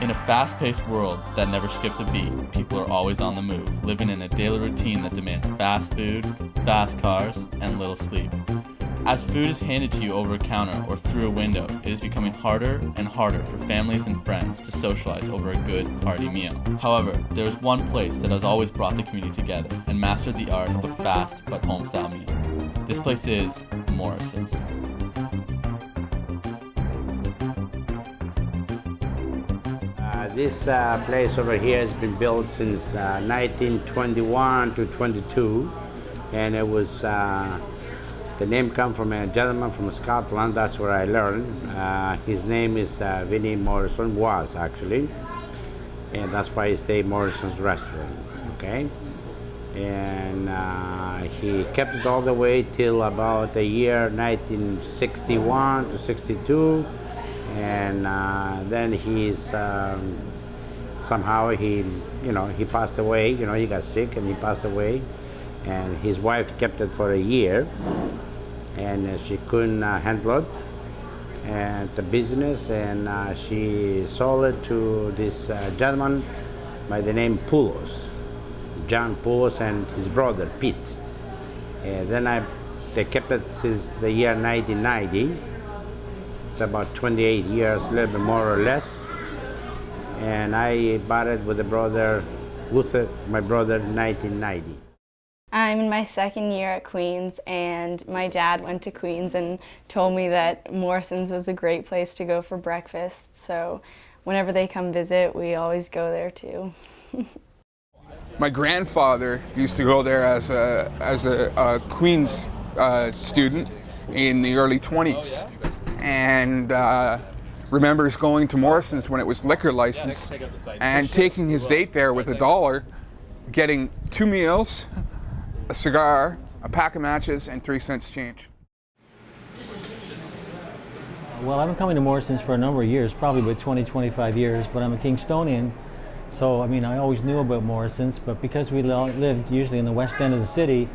In a fast-paced world that never skips a beat, people are always on the move, living in a daily routine that demands fast food, fast cars, and little sleep. As food is handed to you over a counter or through a window, it is becoming harder and harder for families and friends to socialize over a good, hearty meal. However, there is one place that has always brought the community together and mastered the art of a fast but home-style meal. This place is Morrisons. This place over here has been built since 1921 to 22, and it was the name comes from a gentleman from Scotland. That's where I learned. His name is Vinnie Morrison, was actually, and that's why it's the Morrison's Restaurant. Okay, and he kept it all the way till about the year 1961 to 62. And then he's somehow he passed away. He got sick and he passed away. And his wife kept it for a year, and she couldn't handle it and the business, and she sold it to this gentleman by the name Poulos, John Poulos, and his brother Pete. And then they kept it since the year 1990. It's about 28 years, a little bit more or less. And I bought it with my brother in 1990. I'm in my second year at Queens, and my dad went to Queens and told me that Morrisons was a great place to go for breakfast. So whenever they come visit, we always go there too. My grandfather used to go there as a Queens student in the early 20s. And remembers going to Morrisons when it was liquor licensed and taking his date there with $1, getting 2 meals, a cigar, a pack of matches, and 3 cents change. Well, I've been coming to Morrisons for a number of years, probably about 20, 25 years, but I'm a Kingstonian, so I always knew about Morrisons, but because we lived usually in the west end of the city,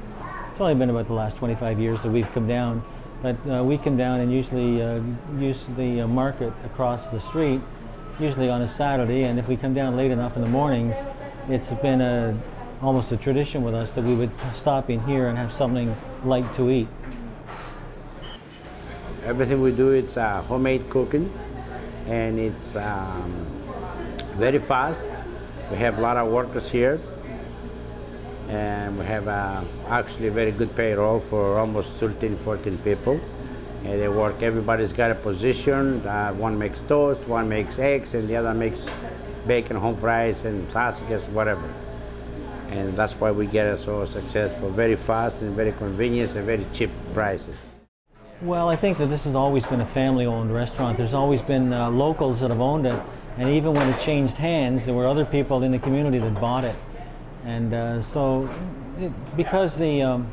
it's only been about the last 25 years that we've come down. But we come down and usually use the market across the street, usually on a Saturday, and if we come down late enough in the mornings, it's been almost a tradition with us that we would stop in here and have something light to eat. Everything we do, it's homemade cooking, and it's very fast. We have a lot of workers here, and we have actually a very good payroll for almost 13, 14 people. And they work, everybody's got a position. One makes toast, one makes eggs, and the other makes bacon, home fries, and sausages, whatever. And that's why we get so successful, very fast and very convenient and very cheap prices. Well, I think that this has always been a family-owned restaurant. There's always been locals that have owned it, and even when it changed hands, there were other people in the community that bought it. And because the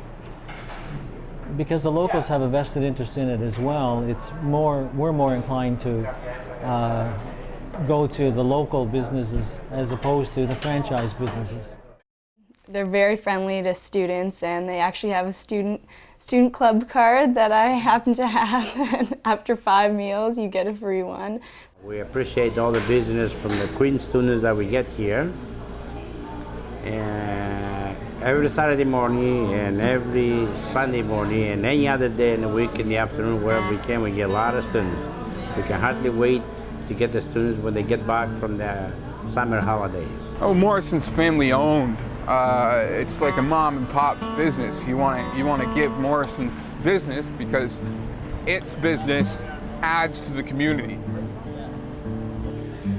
locals have a vested interest in it as well, we're more inclined to go to the local businesses as opposed to the franchise businesses. They're very friendly to students, and they actually have a student club card that I happen to have. And after 5 meals, you get a free one. We appreciate all the business from the Queen students that we get here. And every Saturday morning and every Sunday morning and any other day in the week in the afternoon, wherever we can, we get a lot of students. We can hardly wait to get the students when they get back from the summer holidays. Oh, Morrison's family owned. It's like a mom and pop's business. You want to give Morrison's business because its business adds to the community.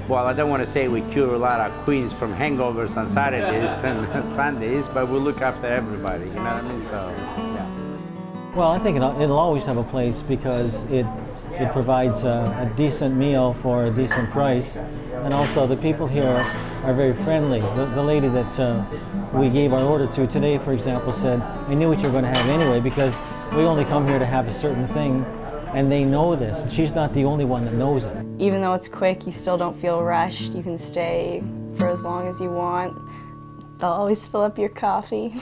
Well, I don't want to say we cure a lot of Queens from hangovers on Saturdays and Sundays, but we look after everybody, you know what I mean? So, yeah. Well, I think it'll always have a place because it provides a decent meal for a decent price, and also the people here are very friendly. The lady that we gave our order to today, for example, said, "I knew what you were going to have anyway because we only come here to have a certain thing." And they know this, and she's not the only one that knows it. Even though it's quick, you still don't feel rushed. You can stay for as long as you want. They'll always fill up your coffee.